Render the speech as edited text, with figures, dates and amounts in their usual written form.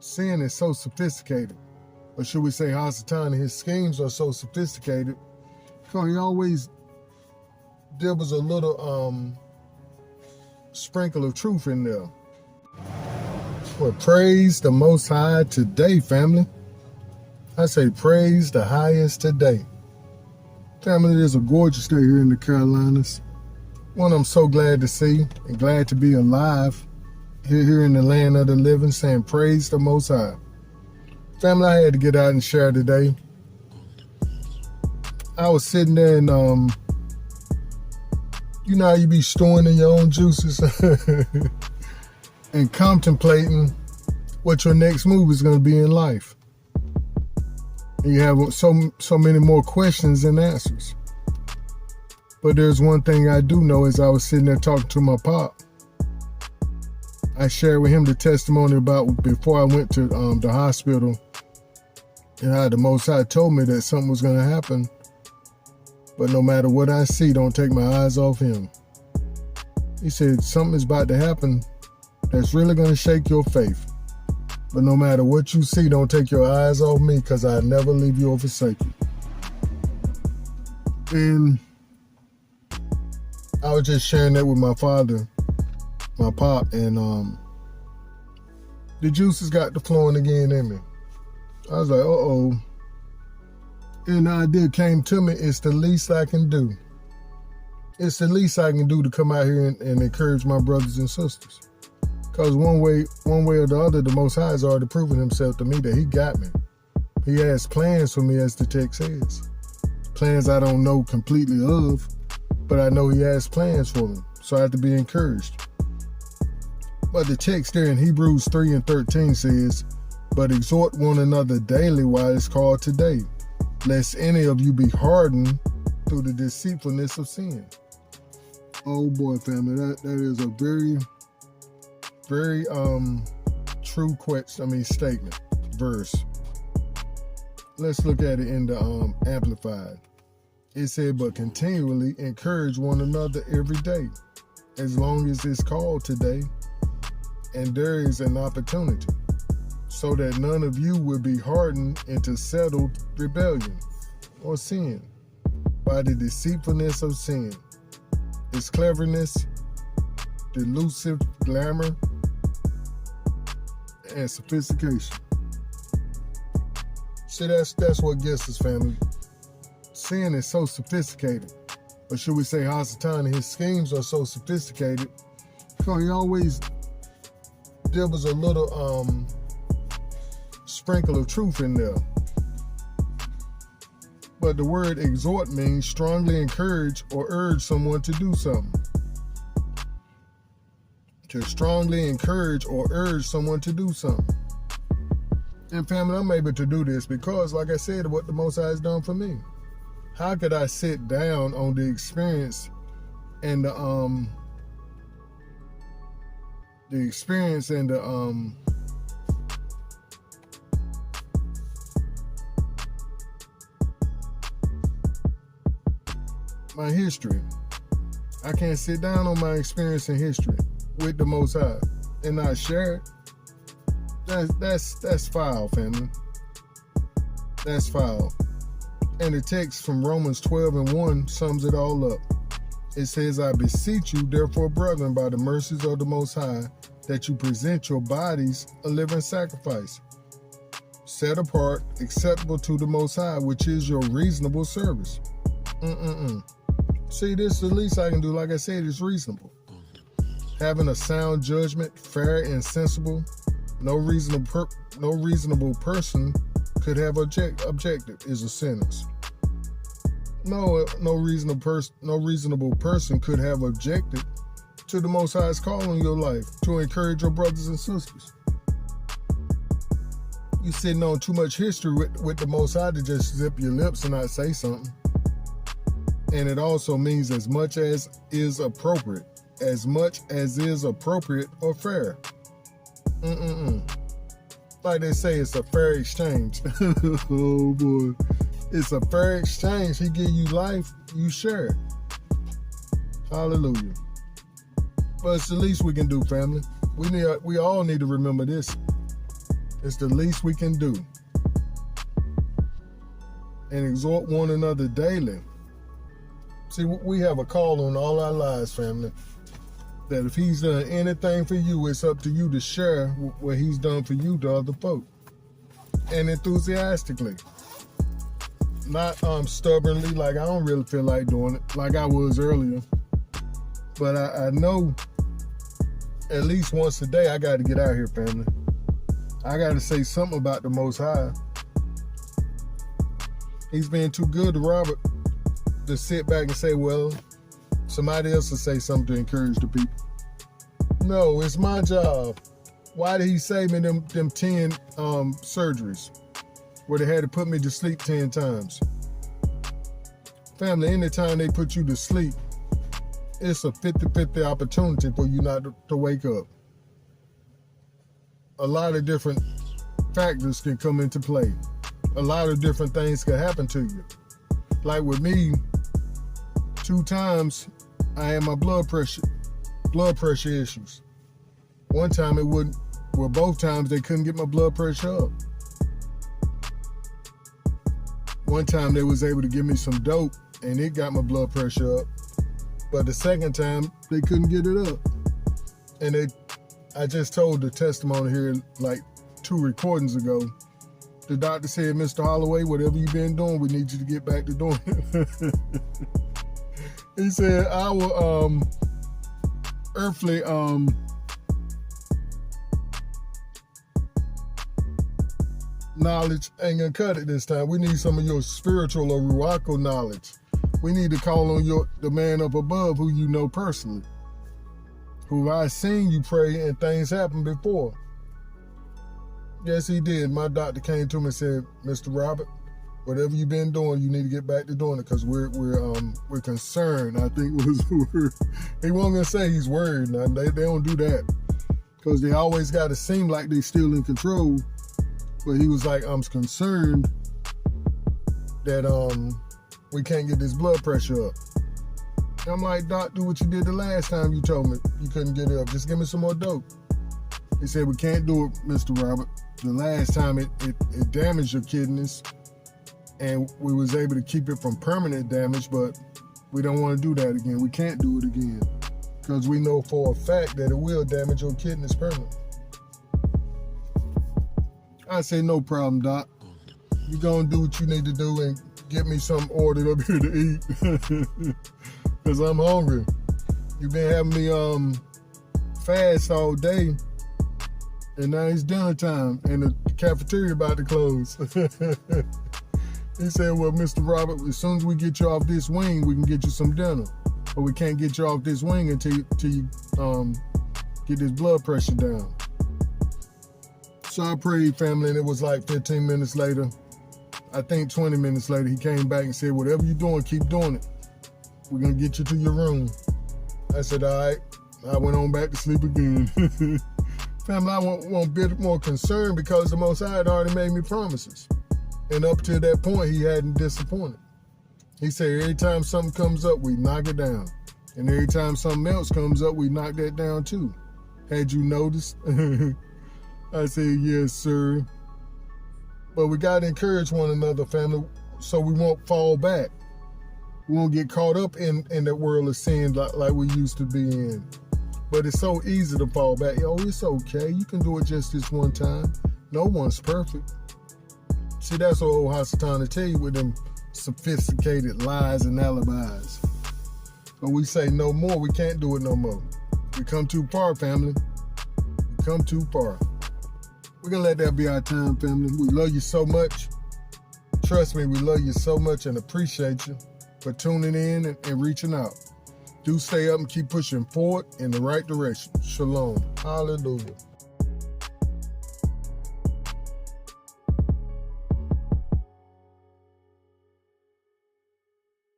sin is so sophisticated. Or should we say Hasatan, his schemes are so sophisticated because he always dibbles a little sprinkle of truth in there. Well, praise the Most High today, family. I say praise the highest today. Family, it is a gorgeous day here in the Carolinas. One I'm so glad to see and glad to be alive here in the land of the living, saying praise the Most High. Family, I had to get out and share today. I was sitting there and, you know how you be stewing in your own juices and contemplating what your next move is going to be in life. And you have so many more questions than answers. But there's one thing I do know as I was sitting there talking to my pop. I shared with him the testimony about before I went to the hospital and how the Most High told me that something was going to happen. But no matter what I see, don't take my eyes off him. He said something is about to happen that's really going to shake your faith. But no matter what you see, don't take your eyes off me because I'll never leave you or forsake you. And I was just sharing that with my father, my pop, and the juices got to flowing again in me. I was like, uh-oh. And the idea came to me, it's the least I can do. It's the least I can do to come out here and encourage my brothers and sisters. Because one way or the other, the Most High has already proven himself to me that he got me. He has plans for me, as the text says. Plans I don't know completely of, but I know he has plans for me. So I have to be encouraged. But the text there in Hebrews 3:13 says, but exhort one another daily while it's called today, lest any of you be hardened through the deceitfulness of sin. Oh boy, family, that is a very, very true statement, verse. Let's look at it in the Amplified. It said, but continually encourage one another every day, as long as it's called today, and there is an opportunity, so that none of you will be hardened into settled rebellion or sin by the deceitfulness of sin, its cleverness, delusive glamour, and sophistication. See, that's what gets us, family. Sin is so sophisticated. Or should we say Hasatan, his schemes are so sophisticated because he always dibbles a little sprinkle of truth in there. But the word exhort means strongly encourage or urge someone to do something. To strongly encourage or urge someone to do something. And family, I'm able to do this because, like I said, what the Most High has done for me. How could I sit down on the experience and the experience and the my history. I can't sit down on my experience and history with the Most High and not share it. That's foul, family. That's foul. And the text from Romans 12:1 sums it all up. It says, I beseech you, therefore, brethren, by the mercies of the Most High, that you present your bodies a living sacrifice, set apart, acceptable to the Most High, which is your reasonable service. See, this is the least I can do. Like I said, it's reasonable. Having a sound judgment, fair and sensible. No reasonable person could have objective is a sentence. No reasonable person could have objected to the Most High's call on your life to encourage your brothers and sisters. You're sitting on too much history with the Most High to just zip your lips and not say something. And it also means as much as is appropriate or fair. Like they say, it's a fair exchange. Oh boy. It's a fair exchange. He give you life, you share it. Hallelujah. But it's the least we can do, family. We all need to remember this. It's the least we can do. And exhort one another daily. See, we have a call on all our lives, family, that if he's done anything for you, it's up to you to share what he's done for you to other folk. And enthusiastically. Not stubbornly, like I don't really feel like doing it, like I was earlier. But I know at least once a day I got to get out here, family. I got to say something about the Most High. He's been too good to Robert to sit back and say, well, somebody else will say something to encourage the people. No, it's my job. Why did he save me them 10 surgeries where they had to put me to sleep 10 times? Family, anytime they put you to sleep, it's a 50-50 opportunity for you not to wake up. A lot of different factors can come into play. A lot of different things can happen to you. Like with me, 2 times I had my blood pressure issues. One time it wouldn't, well, both times they couldn't get my blood pressure up. One time they was able to give me some dope and it got my blood pressure up. But the second time they couldn't get it up. And I just told the testimony here like 2 recordings ago. The doctor said, Mr. Holloway, whatever you've been doing, we need you to get back to doing it. He said, our earthly knowledge ain't gonna cut it this time. We need some of your spiritual or ruaco knowledge. We need to call on the man up above who you know personally, who I seen you pray and things happen before. Yes, he did. My doctor came to me and said, Mr. Robert, whatever you've been doing, you need to get back to doing it because we're concerned, I think was the word. He wasn't gonna say he's worried. Now, they don't do that because they always got to seem like they still in control. But he was like, I'm concerned that we can't get this blood pressure up. And I'm like, Doc, do what you did the last time you told me you couldn't get it up. Just give me some more dope. He said, we can't do it, Mr. Robert. The last time it damaged your kidneys and we was able to keep it from permanent damage, but we don't want to do that again. We can't do it again because we know for a fact that it will damage your kidneys permanently. I say, no problem, Doc. You gonna do what you need to do and get me something ordered up here to eat because I'm hungry. You've been having me fast all day. And now it's dinner time, and the cafeteria about to close. He said, well, Mr. Robert, as soon as we get you off this wing, we can get you some dinner. But we can't get you off this wing until you get this blood pressure down. So I prayed, family, and it was like 15 minutes later, I think 20 minutes later, he came back and said, whatever you're doing, keep doing it. We're going to get you to your room. I said, all right. I went on back to sleep again. Family, I want a bit more concerned because the Most High had already made me promises. And up to that point, he hadn't disappointed. He said, every time something comes up, we knock it down. And every time something else comes up, we knock that down too. Had you noticed? I said, yes, sir. But we got to encourage one another, family, so we won't fall back. We won't get caught up in that world of sin like we used to be in. But it's so easy to fall back. Oh, it's okay. You can do it just this one time. No one's perfect. See, that's what old Hasatan tell you with them sophisticated lies and alibis. But we say no more. We can't do it no more. We come too far, family. We come too far. We're going to let that be our time, family. We love you so much. Trust me, we love you so much and appreciate you for tuning in and reaching out. Do stay up and keep pushing forward in the right direction. Shalom. Hallelujah.